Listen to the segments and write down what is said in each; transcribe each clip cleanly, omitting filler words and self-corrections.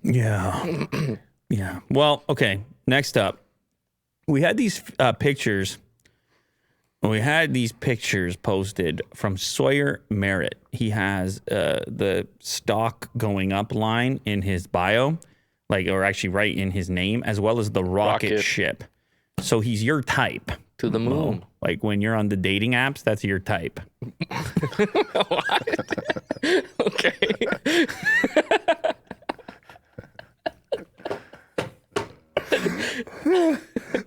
Yeah. Yeah. Well, okay. Next up, we had these pictures. We had these pictures posted from Sawyer Merritt. He has the stock going up line in his bio, or actually right in his name, as well as the rocket ship. So he's your type. To the moon. Well, like when you're on the dating apps, that's your type. What? Okay.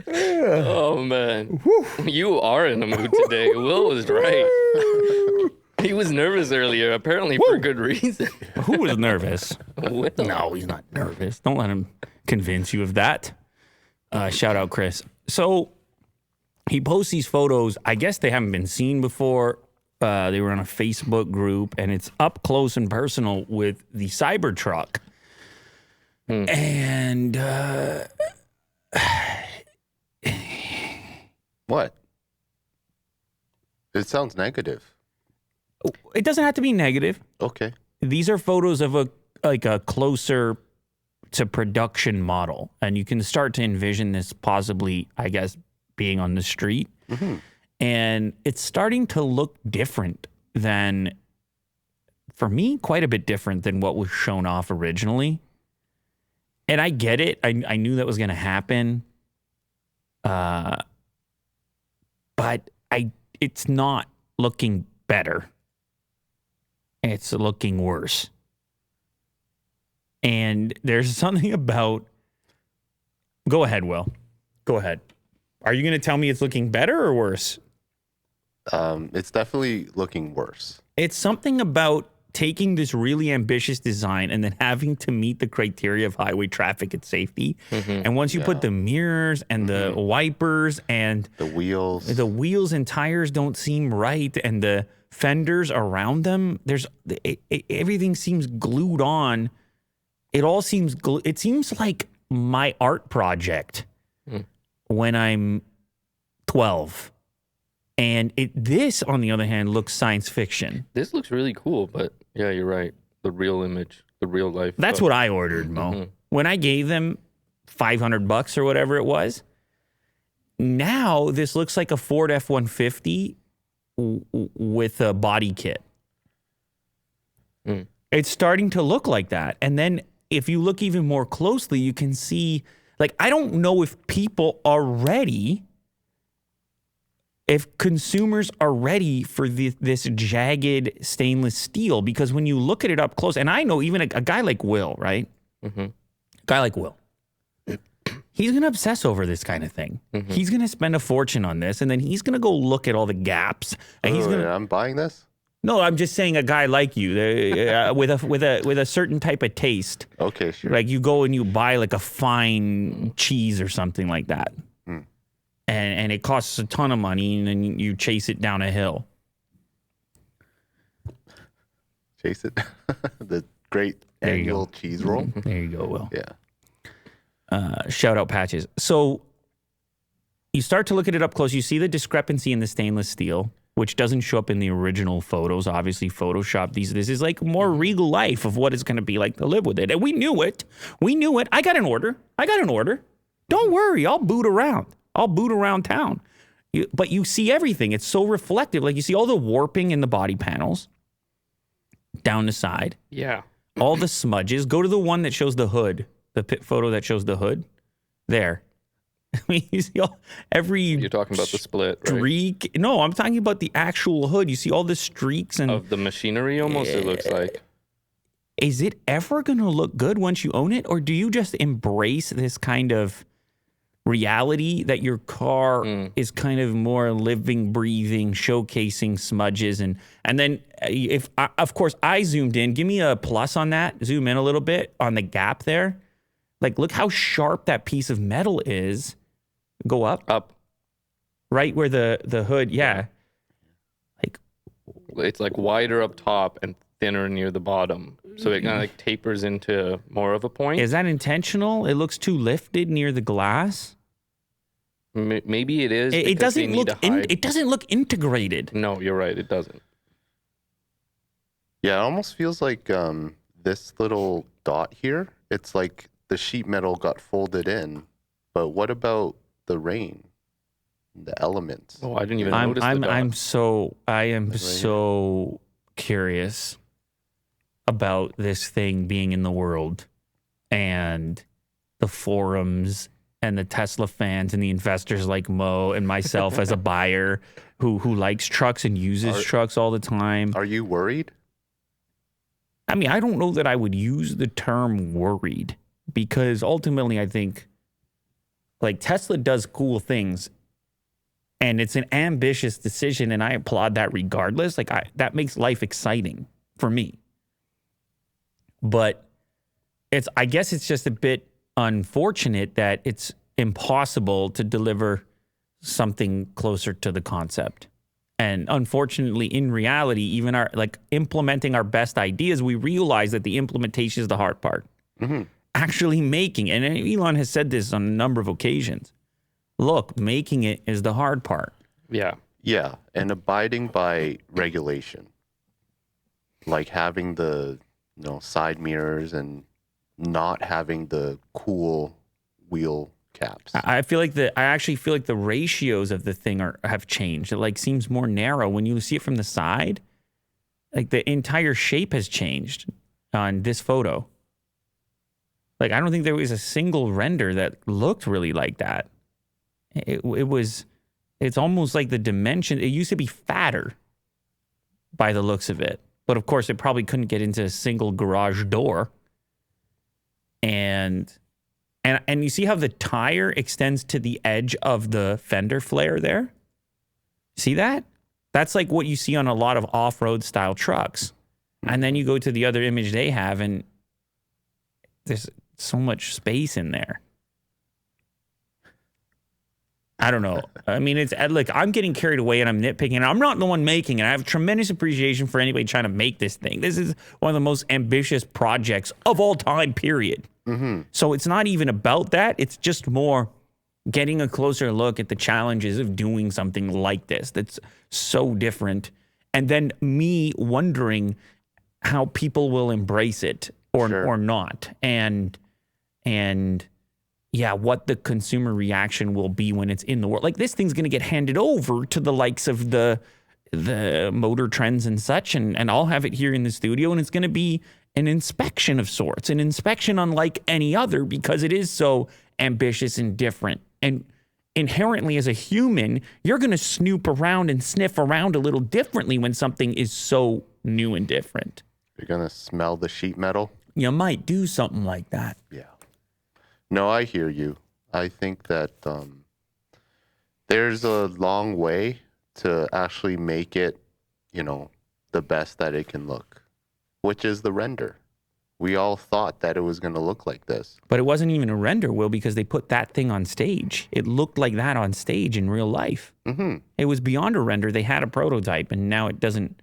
Oh, man. You are in a mood today. Will was right. He was nervous earlier, apparently for good reason. Who was nervous? Will. No, he's not nervous. Don't let him convince you of that. Shout out, Chris. So he posts these photos. I guess they haven't been seen before. They were on a Facebook group, and it's up close and personal with the Cybertruck. And what? It sounds negative. It doesn't have to be negative. Okay. These are photos of a closer to production model, and you can start to envision this possibly, I guess, being on the street. Mm-hmm. And it's starting to look different than, for me, quite a bit different than what was shown off originally. And I get it. I knew that was going to happen. But it's not looking better. It's looking worse. And there's something about... Go ahead, Will. Go ahead. Are you going to tell me it's looking better or worse? It's definitely looking worse. It's something about taking this really ambitious design and then having to meet the criteria of highway traffic and safety. Mm-hmm. And once you put the mirrors and the wipers and the wheels and tires don't seem right, and the fenders around them, everything seems glued on. It all seems it seems like my art project when I'm 12. And this, on the other hand, looks science fiction. This looks really cool, but yeah, you're right. The real image, the real life. That's what I ordered, Mo. Mm-hmm. When I gave them $500 or whatever it was, now this looks like a Ford F-150 with a body kit. It's starting to look like that. And then if you look even more closely, you can see, I don't know if people are ready... if consumers are ready for this jagged stainless steel, because when you look at it up close, and I know even a guy like Will, right? Mm-hmm. A guy like Will, he's going to obsess over this kind of thing. Mm-hmm. He's going to spend a fortune on this, and then he's going to go look at all the gaps. And I'm buying this? No, I'm just saying a guy like you with a certain type of taste. Okay, sure. Like you go and you buy a fine cheese or something like that. And it costs a ton of money, and then you chase it down a hill. Chase it? The great annual cheese roll? There you go, Will. Yeah. Shout out Patches. So you start to look at it up close. You see the discrepancy in the stainless steel, which doesn't show up in the original photos. Obviously, Photoshop. This is more regal life of what it's going to be like to live with it. And we knew it. I got an order. Don't worry. I'll boot around town. But you see everything. It's so reflective. You see all the warping in the body panels down the side. Yeah. All the smudges. Go to the one that shows the hood. The pit photo that shows the hood. There. I mean, you see every... You're talking about the split, right? Streak. No, I'm talking about the actual hood. You see all the streaks and... Of the machinery, almost, it looks like. Is it ever going to look good once you own it? Or do you just embrace this kind of reality that your car is kind of more living, breathing, showcasing smudges, and then if of course I zoomed in, give me a plus on that, zoom in a little bit on the gap there, look how sharp that piece of metal is. Go up right where the hood, it's wider up top and thinner near the bottom, so it kind of tapers into more of a point. Is that intentional? It looks too lifted near the glass. Maybe it is. It doesn't look. It doesn't look integrated. No, you're right. It doesn't. Yeah, it almost feels like this little dot here it's like the sheet metal got folded in, but what about the rain, the elements? Oh, I didn't even notice the dot. I am Right so curious about this thing being in the world and the forums and the Tesla fans and the investors like Mo and myself as a buyer who likes trucks and uses trucks all the time. Are you worried? I mean, I don't know that I would use the term worried, because ultimately I think like Tesla does cool things and it's an ambitious decision, and I applaud that regardless. Like that makes life exciting for me. But I guess it's just a bit unfortunate that it's impossible to deliver something closer to the concept. And unfortunately, in reality, even implementing our best ideas, we realize that the implementation is the hard part. Mm-hmm. Actually making, and Elon has said this on a number of occasions, look, making it is the hard part. Yeah. Yeah, and abiding by regulation, like having the side mirrors and not having the cool wheel caps. I actually feel like the ratios of the thing have changed. It like seems more narrow when you see it from the side. Like the entire shape has changed on this photo. Like I don't think there was a single render that looked really like that. It's almost like the dimension. It used to be fatter by the looks of it. But of course, it probably couldn't get into a single garage door. And you see how the tire extends to the edge of the fender flare there? See that? That's like what you see on a lot of off-road style trucks. And then you go to the other image they have, and there's so much space in there. I don't know. I mean, it's like I'm getting carried away and I'm nitpicking. I'm not the one making it. I have tremendous appreciation for anybody trying to make this thing. This is one of the most ambitious projects of all time, period. Mm-hmm. So it's not even about that. It's just more getting a closer look at the challenges of doing something like this that's so different. And then me wondering how people will embrace it or not. And yeah, what the consumer reaction will be when it's in the world. Like this thing's going to get handed over to the likes of the Motor Trends and such, and I'll have it here in the studio, and it's going to be an inspection of sorts, an inspection unlike any other, because it is so ambitious and different. And inherently as a human, you're going to snoop around and sniff around a little differently when something is so new and different. You're going to smell the sheet metal? You might do something like that. Yeah. No, I hear you. I think that there's a long way to actually make it, the best that it can look, which is the render. We all thought that it was going to look like this. But it wasn't even a render, Will, because they put that thing on stage. It looked like that on stage in real life. Mm-hmm. It was beyond a render. They had a prototype, and now it doesn't.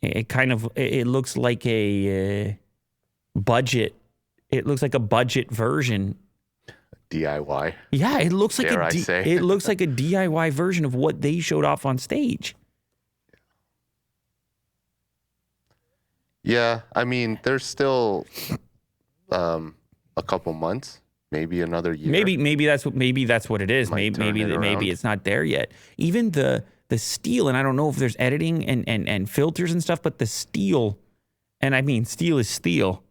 It looks like a budget. It looks like a budget version. DIY. Yeah, it looks like it looks like a DIY version of what they showed off on stage. Yeah, I mean, there's still a couple months, maybe another year. Maybe that's what it is. Maybe it's not there yet. Even the steel, and I don't know if there's editing and filters and stuff, but the steel, and I mean steel is steel.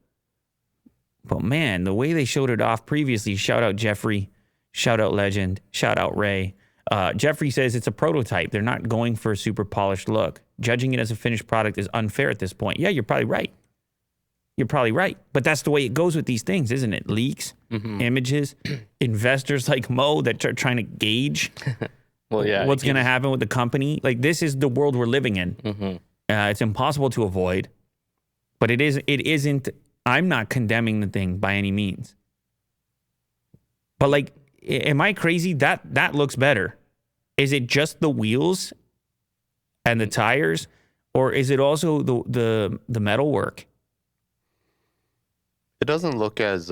But man, the way they showed it off previously, shout out Jeffrey, shout out Legend, shout out Ray. Jeffrey says it's a prototype. They're not going for a super polished look. Judging it as a finished product is unfair at this point. Yeah, you're probably right. But that's the way it goes with these things, isn't it? Leaks, images, investors like Mo that are trying to gauge what's going to happen with the company. Like this is the world we're living in. Mm-hmm. It's impossible to avoid, but it isn't. I'm not condemning the thing by any means. But like, am I crazy? That looks better. Is it just the wheels and the tires, or is it also the metal work? It doesn't look as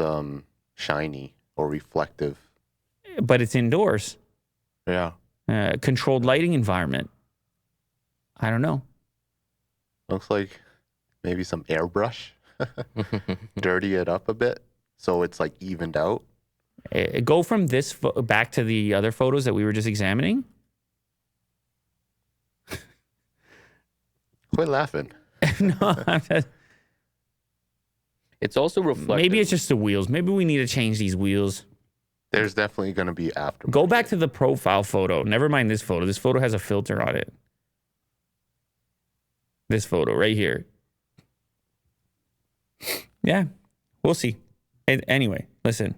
shiny or reflective. But it's indoors. Yeah. Controlled lighting environment. I don't know. Looks like maybe some airbrush. Dirty it up a bit So it's like evened out. Go from this back to the other photos that we were just examining. Quit laughing. No, It's also reflective. maybe it's just the wheels. Maybe we need to change these wheels. There's definitely going to be after. Go back to the profile photo. Never mind this photo. This photo has a filter on it. This photo right here. Yeah, we'll see. Anyway, listen.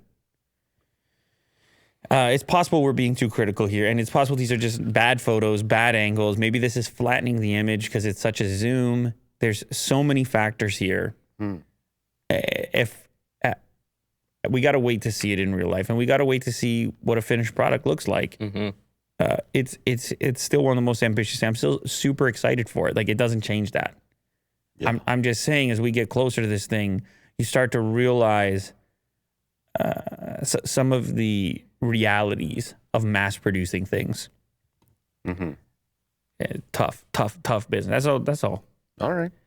It's possible we're being too critical here, and it's possible these are just bad photos, bad angles. Maybe this is flattening the image because it's such a zoom. There's so many factors here. If we got to wait to see it in real life, and we got to wait to see what a finished product looks like. It's still one of the most ambitious. I'm still super excited for it. Like, it doesn't change that. Yeah. I'm just saying, as we get closer to this thing, you start to realize some of the realities of mass producing things. Tough business. That's all. All right.